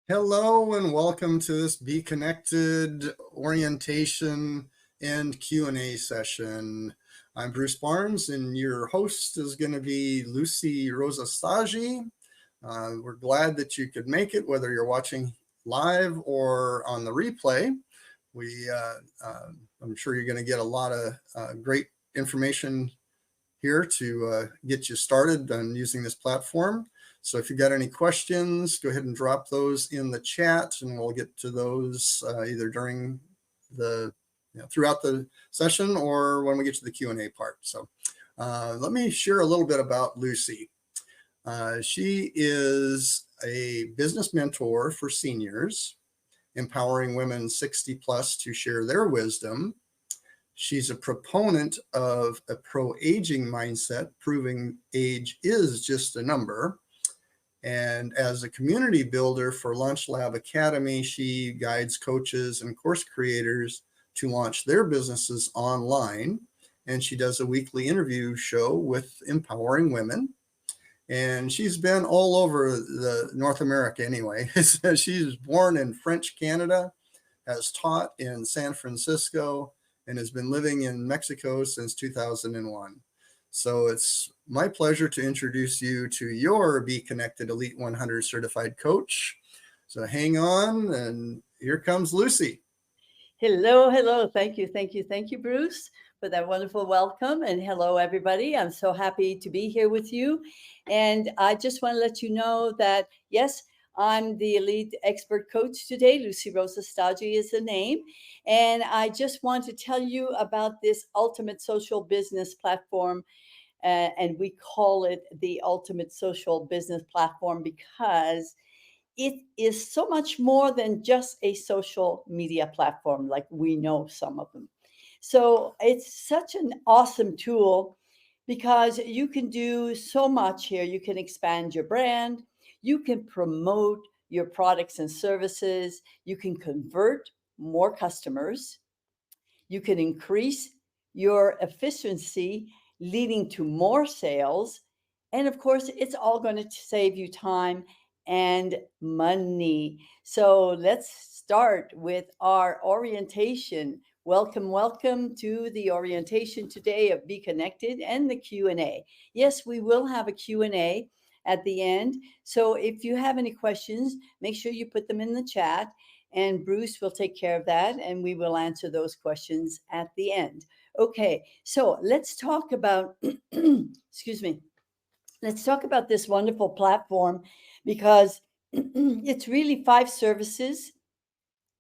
Hello and welcome to this Beekonnected orientation and Q&A session. I'm Bruce Barnes and your host is going to be Lucie Rosa-Stagi. We're glad that you could make it, whether you're watching live or on the replay. I'm sure you're going to get a lot of great information here to get you started on using this platform. So if you got any questions, go ahead and drop those in the chat and we'll get to those either during throughout the session or when we get to the Q&A part. So let me share a little bit about Lucie. She is a business mentor for seniors, empowering women 60 plus to share their wisdom. She's a proponent of a pro-aging mindset, proving age is just a number. And as a community builder for Launch Lab Academy, she guides coaches and course creators to launch their businesses online. And she does a weekly interview show with empowering women. And she's been all over the North America anyway. She was born in French Canada, has taught in San Francisco, and has been living in Mexico since 2001. So it's my pleasure to introduce you to your Beekonnected Elite 100 certified coach. So hang on, and here comes Lucie. Hello. Thank you, Bruce, for that wonderful welcome. And hello, everybody. I'm so happy to be here with you. And I just want to let you know that, yes, I'm the elite expert coach today. Lucie Rosa-Stagi is the name. And I just want to tell you about this ultimate social business platform. And we call it the ultimate social business platform because it is so much more than just a social media platform like we know some of them. So it's such an awesome tool because you can do so much here. You can expand your brand, you can promote your products and services, you can convert more customers, you can increase your efficiency, leading to more sales. And of course, it's all going to save you time and money. So let's start with our orientation. Welcome to the orientation today of Beekonnected and the Q&A. Yes, we will have a Q&A at the end. So if you have any questions, make sure you put them in the chat and Bruce will take care of that and we will answer those questions at the end. Okay, so let's talk about, excuse me, let's talk about this wonderful platform because it's really 5 services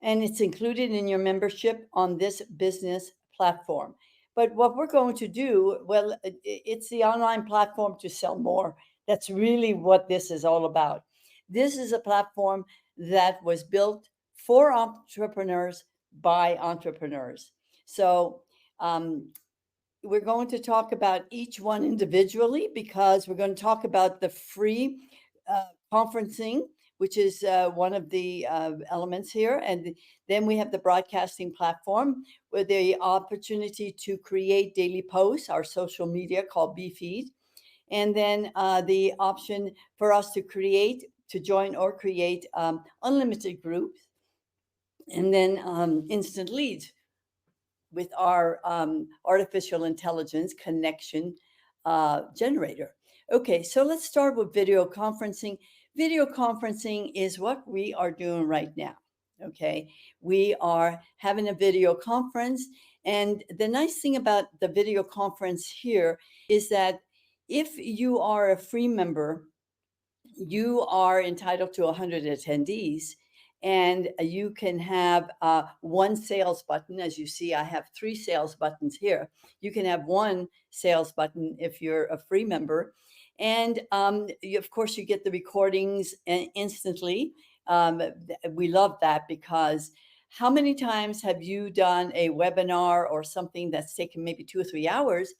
and it's included in your membership on this business platform. But what we're going to do, well, it's the online platform to sell more. That's really what this is all about. This is a platform that was built for entrepreneurs by entrepreneurs. So we're going to talk about each one individually because we're going to talk about the free conferencing, which is one of the elements here. And then we have the broadcasting platform with the opportunity to create daily posts, our social media called BeFeed. And then the option for us to join or create unlimited groups. And then instant leads with our artificial intelligence connection generator. Okay, so let's start with video conferencing. Video conferencing is what we are doing right now. Okay, we are having a video conference. And the nice thing about the video conference here is that if you are a free member, you are entitled to 100 attendees and you can have one sales button. As you see, I have 3 sales buttons here. You can have one sales button if you're a free member. And of course, you get the recordings instantly. We love that because how many times have you done a webinar or something that's taken maybe 2 or 3 hours,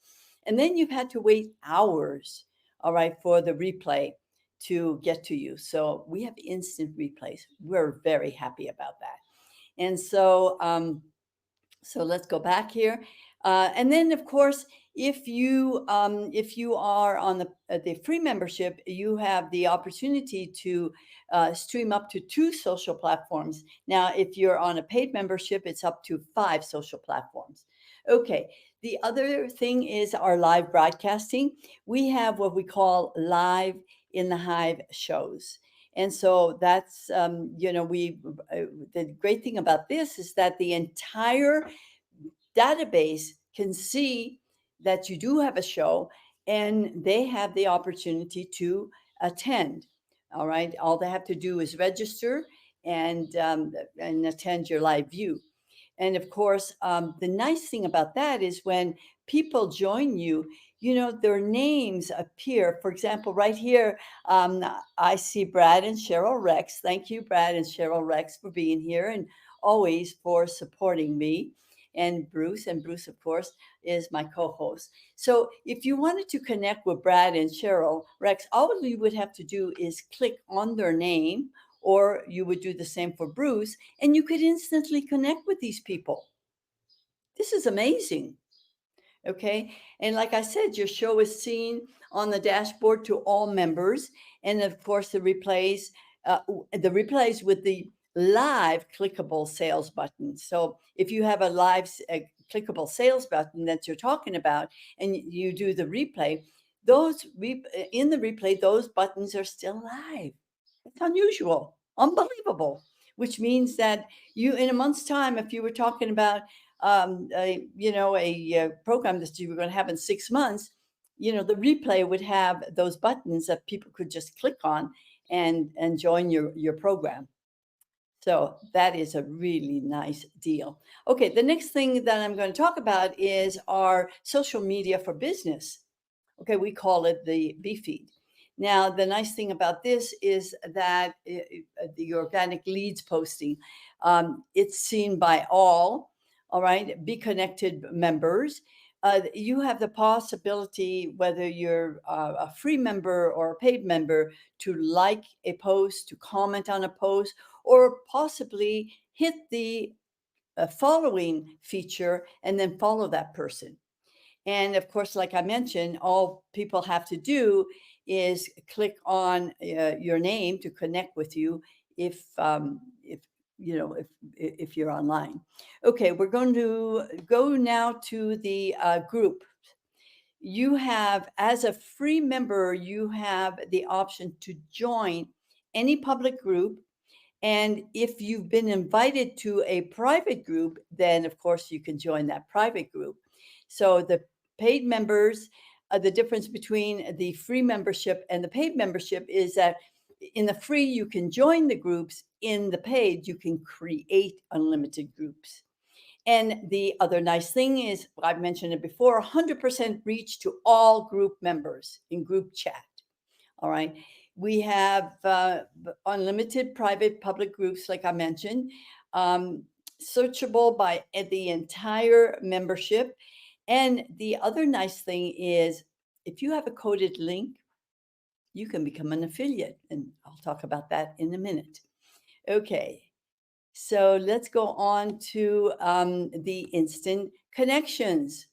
and then you've had to wait hours, all right, for the replay to get to you? So we have instant replays. We're very happy about that. And so, so let's go back here. And then, of course, if you are on the free membership, you have the opportunity to stream up to 2 social platforms. Now, if you're on a paid membership, it's up to 5 social platforms. Okay. The other thing is our live broadcasting. We have what we call live in the hive shows. And so that's, the great thing about this is that the entire database can see that you do have a show and they have the opportunity to attend. All right. All they have to do is register and attend your live view. And of course, the nice thing about that is when people join you, their names appear. For example, right here, I see Brad and Cheryl Rex. Thank you, Brad and Cheryl Rex, for being here and always for supporting me. And Bruce, of course, is my co-host. So if you wanted to connect with Brad and Cheryl Rex, all you would have to do is click on their name, or you would do the same for Bruce, and you could instantly connect with these people. This is amazing. Okay. And like I said, your show is seen on the dashboard to all members. And of course, the replays with the live clickable sales button. So if you have a live clickable sales button that you're talking about and you do the replay, in the replay, those buttons are still live. It's unusual, unbelievable, which means that in a month's time, if you were talking about a program that you were going to have in 6 months, the replay would have those buttons that people could just click on and join your program. So that is a really nice deal. Okay, the next thing that I'm going to talk about is our social media for business. Okay, we call it the B-Feed. Now, the nice thing about this is that the organic leads posting, it's seen by all right, Beekonnected members. You have the possibility, whether you're a free member or a paid member, to like a post, to comment on a post, or possibly hit the following feature and then follow that person. And of course, like I mentioned, all people have to do is click on your name to connect with you if you're online. Okay, we're going to go now to the group. You have, as a free member, you have the option to join any public group. And if you've been invited to a private group, then of course you can join that private group. So the paid members, the difference between the free membership and the paid membership is that in the free, you can join the groups. In the paid, you can create unlimited groups. And the other nice thing is, I've mentioned it before, 100% reach to all group members in group chat. All right. We have unlimited private public groups, like I mentioned, searchable by the entire membership. And the other nice thing is, if you have a coded link, you can become an affiliate. And I'll talk about that in a minute. Okay. So let's go on to the instant connections.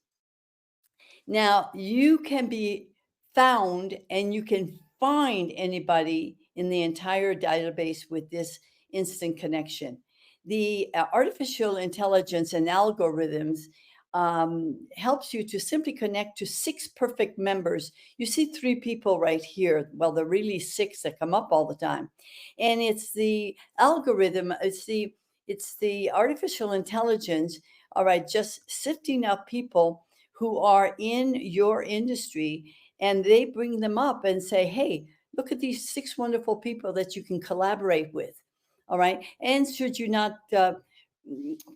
Now, you can be found and you can find anybody in the entire database with this instant connection. The artificial intelligence and algorithms helps you to simply connect to 6 perfect members. You see 3 people right here. Well, they're really 6 that come up all the time. And it's the algorithm, it's the artificial intelligence, all right, just sifting out people who are in your industry, and they bring them up and say, hey, look at these 6 wonderful people that you can collaborate with. All right. And should you not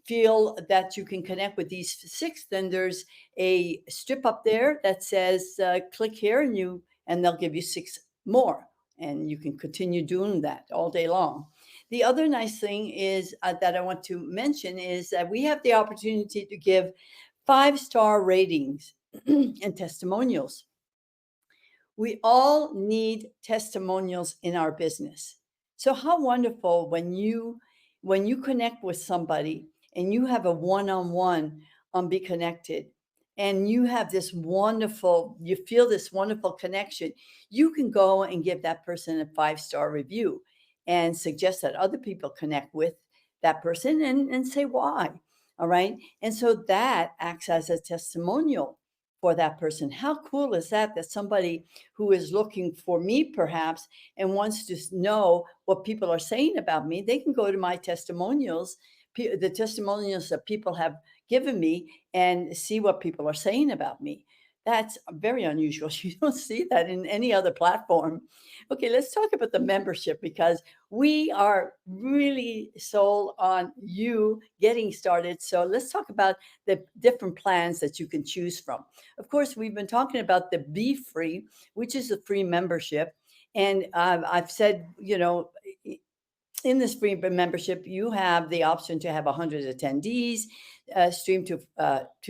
feel that you can connect with these 6, then there's a strip up there that says click here, and they'll give you 6 more, and you can continue doing that all day long. The other nice thing is that I want to mention is that we have the opportunity to give 5-star ratings and testimonials. We all need testimonials in our business. So how wonderful when you connect with somebody and you have a one-on-one on Beekonnected, and you have this wonderful, you feel this wonderful connection, you can go and give that person a 5-star review and suggest that other people connect with that person and say why. All right. And so that acts as a testimonial for that person. How cool is that? That somebody who is looking for me, perhaps, and wants to know what people are saying about me, they can go to my testimonials, the testimonials that people have given me, and see what people are saying about me. That's very unusual. You don't see that in any other platform. Okay, let's talk about the membership, because we are really sold on you getting started. So let's talk about the different plans that you can choose from. Of course, we've been talking about the Be Free, which is a free membership. And I've said, in this free membership, you have the option to have 100 attendees, stream to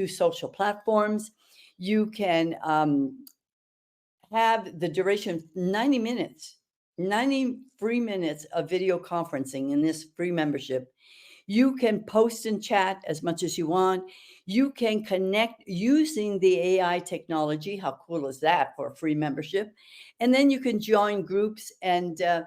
social platforms. You can have the duration of 90 minutes, 90 free minutes of video conferencing in this free membership. You can post and chat as much as you want. You can connect using the AI technology. How cool is that for a free membership? And then you can join groups I've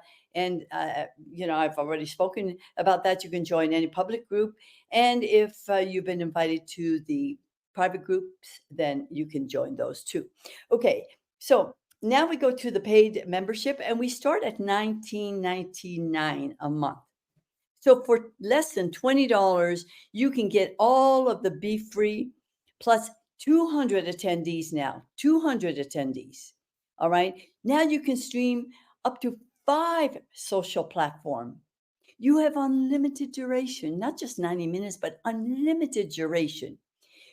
already spoken about that. You can join any public group. And if you've been invited to the private groups, then you can join those too. Okay, so now we go to the paid membership, and we start at $19.99 a month. So for less than $20, you can get all of the Be Free plus 200 attendees now, 200 attendees. All right. Now you can stream up to 5 social platform. You have unlimited duration, not just 90 minutes, but unlimited duration.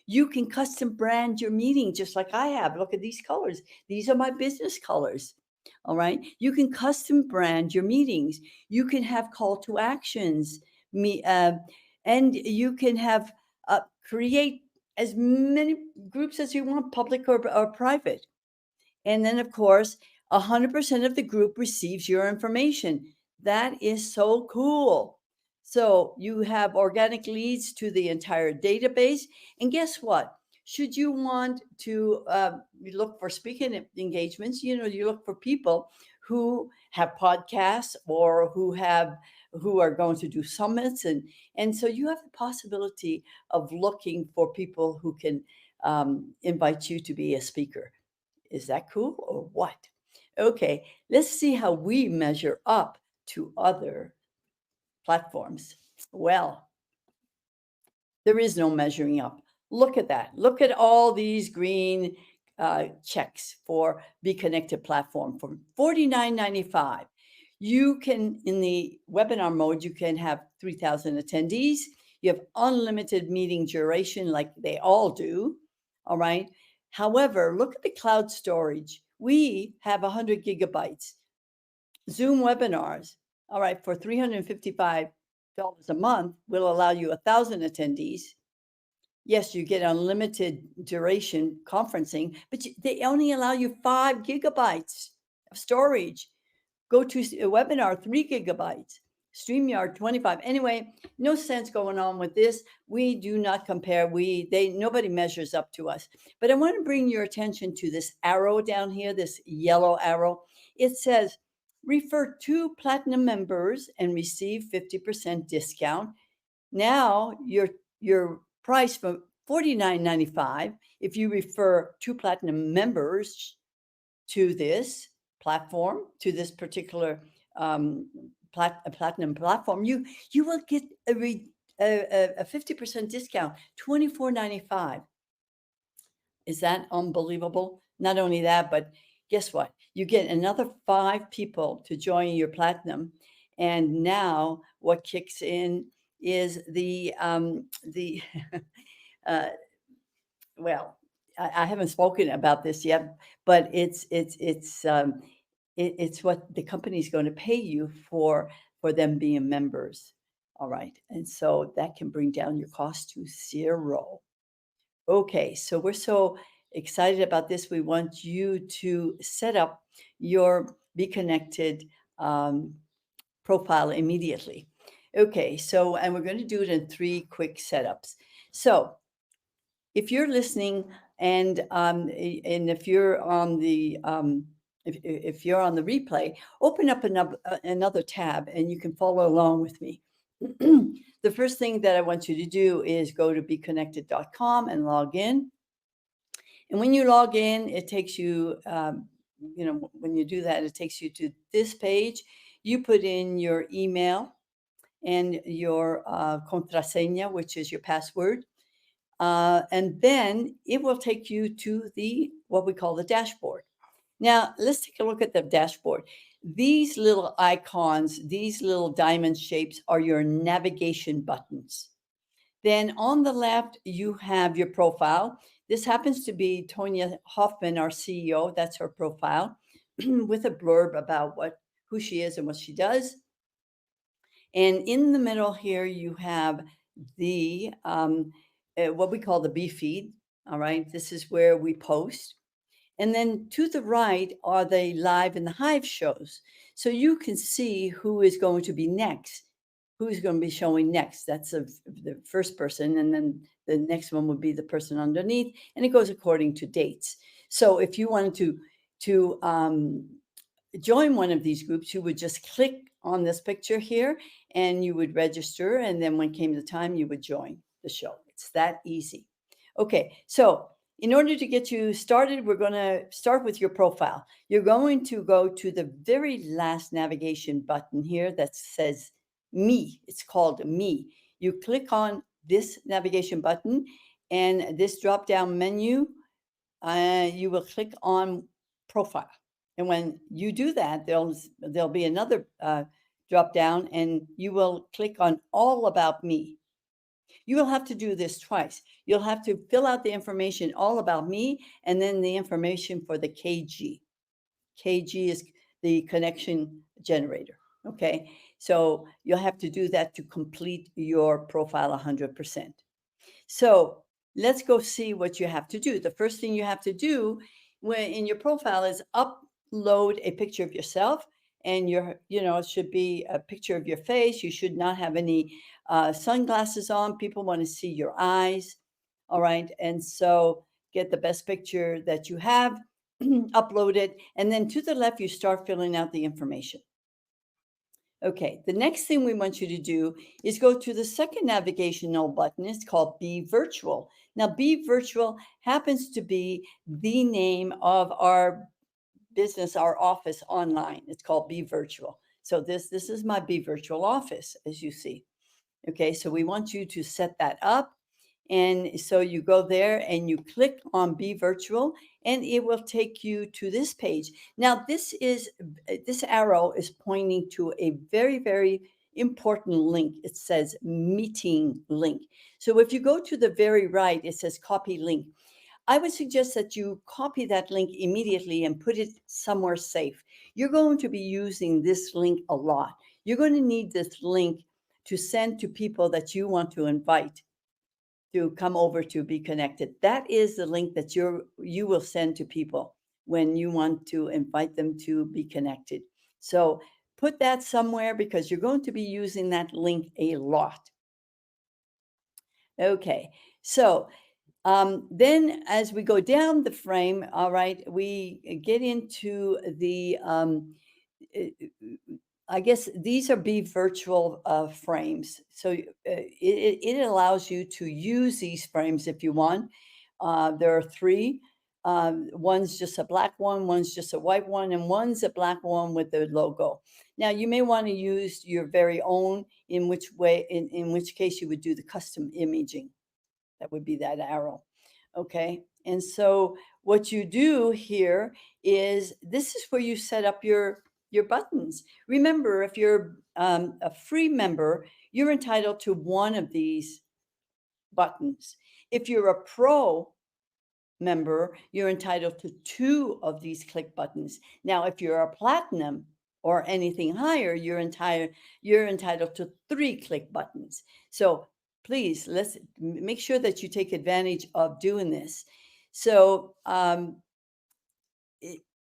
You can custom brand your meeting just like I have. Look at these colors. These are my business colors. All right. You can custom brand your meetings. You can have call to actions, and you can have create as many groups as you want, public or private. And then, of course, 100% of the group receives your information. That is so cool. So you have organic leads to the entire database. And guess what? Should you want to look for speaking engagements, you look for people who have podcasts or who are going to do summits, and so you have the possibility of looking for people who can invite you to be a speaker. Is that cool or what? Okay, let's see how we measure up to other platforms. Well, there is no measuring up. Look at that. Look at all these green checks for Beekonnected platform for $49.95. You can, in the webinar mode, you can have 3,000 attendees. You have unlimited meeting duration like they all do. All right. However, look at the cloud storage. We have 100 gigabytes. Zoom webinars, all right, for $355 a month will allow you 1,000 attendees. Yes, you get unlimited duration conferencing, but they only allow you 5 gigabytes of storage. Go to a webinar, 3 gigabytes. StreamYard, 25. Anyway, no sense going on with this. We do not compare. Nobody measures up to us. But I want to bring your attention to this arrow down here, this yellow arrow. It says, refer 2 platinum members and receive 50% discount. Now your price from $49.95, if you refer 2 platinum members to this platform, to this particular platinum platform, you will get a 50% discount, $24.95. Is that unbelievable? Not only that, but guess what? You get another 5 people to join your platinum, and now what kicks in is the well, I haven't spoken about this yet, but it's what the company is going to pay you for them being members. All right, and so that can bring down your cost to 0. Okay, so we're so excited about this. We want you to set up your Beekonnected profile immediately. Okay, so and we're going to do it in 3 quick setups. So if you're listening And if you're on the if you're on the replay, open up another tab and you can follow along with me. The first thing that I want you to do is go to beekonnected.com and log in. And when you log in, it takes you, when you do that, it takes you to this page. You put in your email and your contraseña, which is your password. And then it will take you to what we call the dashboard. Now, let's take a look at the dashboard. These little icons, these little diamond shapes are your navigation buttons. Then on the left, you have your profile. This happens to be Tonya Hoffman, our CEO. That's her profile with a blurb about who she is and what she does. And in the middle here, you have the what we call the B feed. All right, this is where we post. And then to the right are the live and the hive shows. So you can see who is going to be next, who's going to be showing next. That's the first person. And then the next one would be the person underneath. And it goes according to dates. So if you wanted to join one of these groups, you would just click on this picture here and you would register. And then when it came the time, you would join the show. It's that easy. Okay, so in order to get you started, we're going to start with your profile. You're going to go to the very last navigation button here that says Me. It's called Me. You click on this navigation button and this drop-down menu, you will click on Profile. And when you do that, there'll be another drop-down and you will click on All About Me. You will have to do this twice. You'll have to fill out the information all about me and then the information for the KG. KG is the connection generator. Okay. So you'll have to do that to complete your profile 100%. So let's go see what you have to do. The first thing you have to do in your profile is upload a picture of yourself. And it should be a picture of your face. You should not have any sunglasses on. People want to see your eyes. All right. And so get the best picture that you have, upload it. And then to the left, you start filling out the information. Okay. The next thing we want you to do is go to the second navigational button. It's called Be Virtual. Now, Be Virtual happens to be the name of our business, our office online. It's called Be Virtual. So this is my Be Virtual office, as you see. Okay, so we want you to set that up. And so you go there and you click on Be Virtual and it will take you to this page. Now, this arrow is pointing to a very, very important link. It says meeting link. So if you go to the very right, it says copy link. I would suggest that you copy that link immediately and put it somewhere safe. You're going to be using this link a lot. You're going to need this link to send to people that you want to invite to come over to Be Connected. That is the link that you will send to people when you want to invite them to Be Connected. So put that somewhere because you're going to be using that link a lot. Okay, so then as we go down the frame, all right, we get into the, I guess these are Be Virtual frames. So it allows you to use these frames if you want. There are three. One's just a black one, one's just a white one, and one's a black one with the logo. Now, you may want to use your very own, in which case you would do the custom imaging. That would be that arrow. Okay. And so what you do here is this is where you set up your buttons. Remember, if you're a free member, you're entitled to one of these buttons. If you're a pro member, you're entitled to two of these click buttons. Now, if you're a platinum or anything higher, you're entitled to three click buttons. So please, let's make sure that you take advantage of doing this. So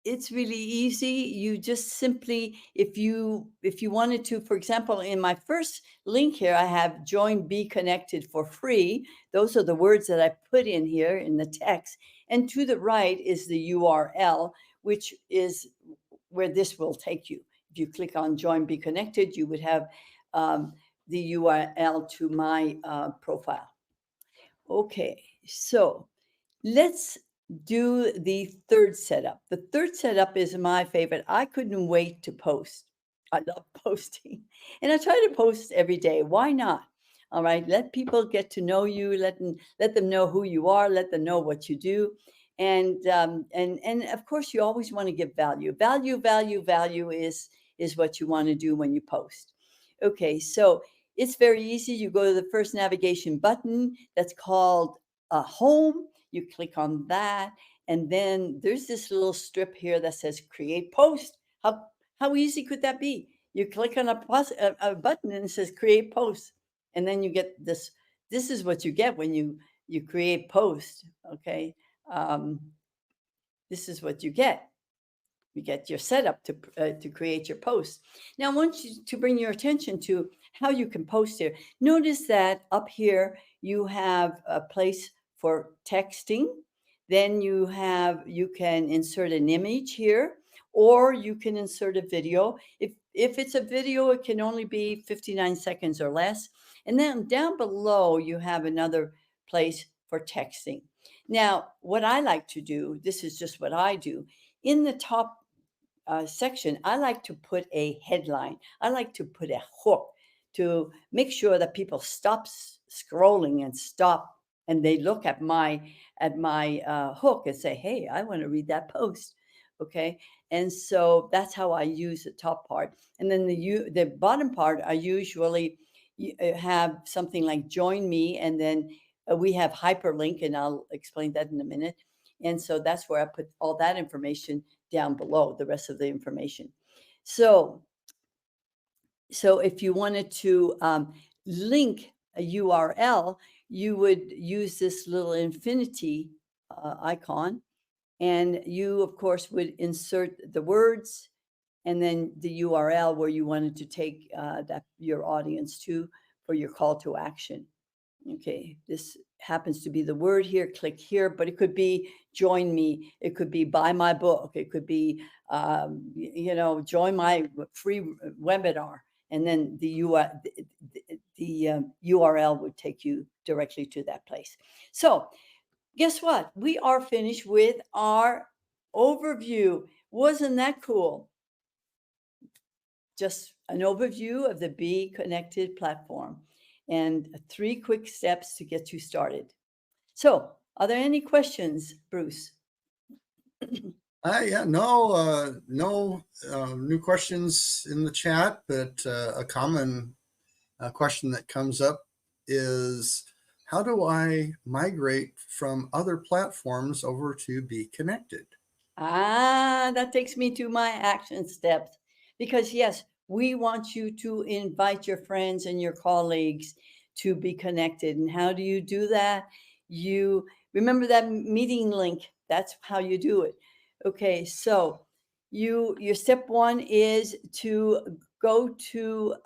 it's really easy. You just simply, if you wanted to, for example, in my first link here, I have join Be Connected for free. Those are the words that I put in here in the text. And to the right is the URL, which is where this will take you. If you click on Join Beekonnected, you would have the URL to my profile. Okay, so let's do the third setup. The third setup is my favorite. I couldn't wait to post. I love posting, and I try to post every day. Why not? All right, let people get to know you. Let them know who you are. Let them know what you do, and of course, you always want to give value. Value is what you want to do when you post. Okay, so it's very easy. You go to the first navigation button that's called home. You click on that, and then there's this little strip here that says create post. How easy could that be? You click on a button and it says create post, and then you get this. This is what you get when you create post. Okay, um, this is what you get. You get your setup to create your post. Now, I want you to bring your attention to how you can post here. Notice that up here you have a place for texting. Then you can insert an image here, or you can insert a video. If it's a video, it can only be 59 seconds or less. And then down below you have another place for texting. Now, what I like to do, this is just what I do. In the top section, I like to put a headline. I like to put a hook to make sure that people stop scrolling and stop and they look at my hook and say, "Hey, I want to read that post." Okay, and so that's how I use the top part, and then the bottom part I usually have something like "Join me," and then we have hyperlink, and I'll explain that in a minute. And so that's where I put all that information down below, the rest of the information. So if you wanted to link a URL, you would use this little infinity icon, and you, of course, would insert the words and then the URL where you wanted to take your audience to for your call to action. Okay, this happens to be the word here, click here, but it could be join me. It could be buy my book. It could be, join my free webinar. And then the URL would take you directly to that place. So guess what? We are finished with our overview. Wasn't that cool? Just an overview of the Beekonnected platform and 3 quick steps to get you started. So, are there any questions, Bruce? Yeah, no new questions in the chat, but a common question that comes up is, how do I migrate from other platforms over to Beekonnected? That takes me to my action steps. Because, yes, we want you to invite your friends and your colleagues to be connected. And how do you do that? You remember that meeting link. That's how you do it. Okay, so your step 1 is to go to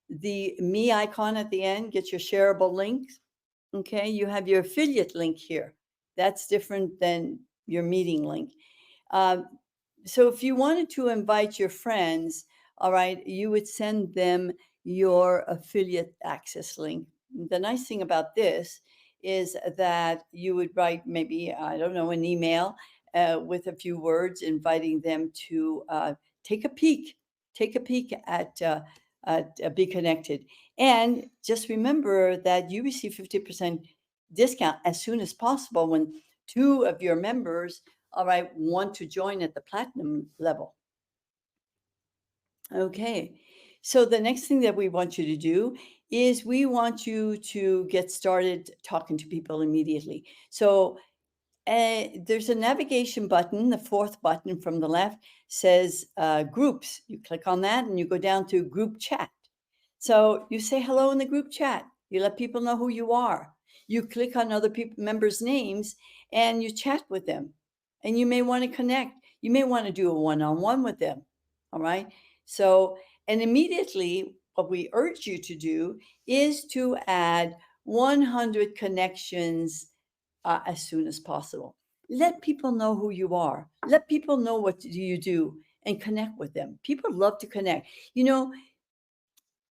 the me icon at the end, get your shareable links. Okay, you have your affiliate link here. That's different than your meeting link. So if you wanted to invite your friends, all right, you would send them your affiliate access link. The nice thing about this is that you would write maybe, I don't know, an email with a few words inviting them to take a peek at Beekonnected. And just remember that you receive 50% discount as soon as possible when 2 of your members, all right, want to join at the platinum level. Okay, so the next thing that we want you to do is we want you to get started talking to people immediately. So there's a navigation button, the 4th button from the left says groups. You click on that and you go down to group chat. So you say hello in the group chat. You let people know who you are. You click on other members' names and you chat with them. And you may want to connect. You may want to do a one-on-one with them. All right. So, and immediately what we urge you to do is to add 100 connections as soon as possible. let people know who you are. Let people know what you do and connect with them. People love to connect. You know,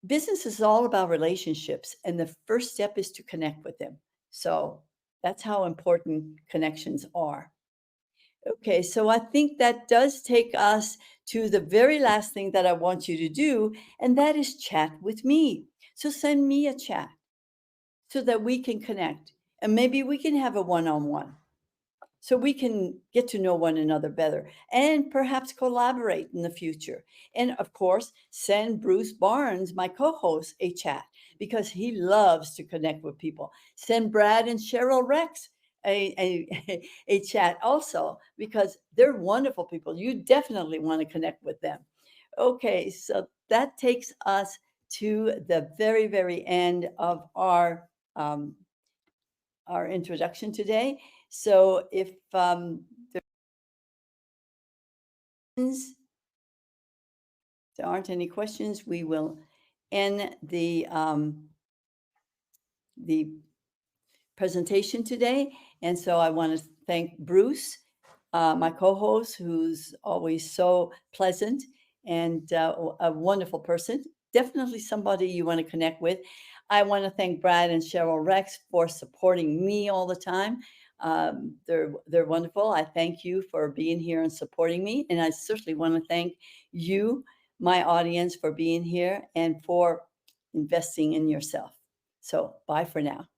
business is all about relationships, and the first step is to connect with them. So that's how important connections are. Okay, so I think that does take us to the very last thing that I want you to do, and that is chat with me. So send me a chat so that we can connect, and maybe we can have a one-on-one so we can get to know one another better and perhaps collaborate in the future. And of course, send Bruce Barnes, my co host, a chat because he loves to connect with people. Send Brad and Cheryl Rex a chat also because they're wonderful people. You definitely want to connect with them. Okay, so that takes us to the very, very end of um, our introduction today. So if there aren't any questions, we will end the presentation today. And so I want to thank Bruce, my co-host, who's always so pleasant and a wonderful person. Definitely somebody you want to connect with. I want to thank Brad and Cheryl Rex for supporting me all the time. They're wonderful. I thank you for being here and supporting me. And I certainly want to thank you, my audience, for being here and for investing in yourself. So bye for now.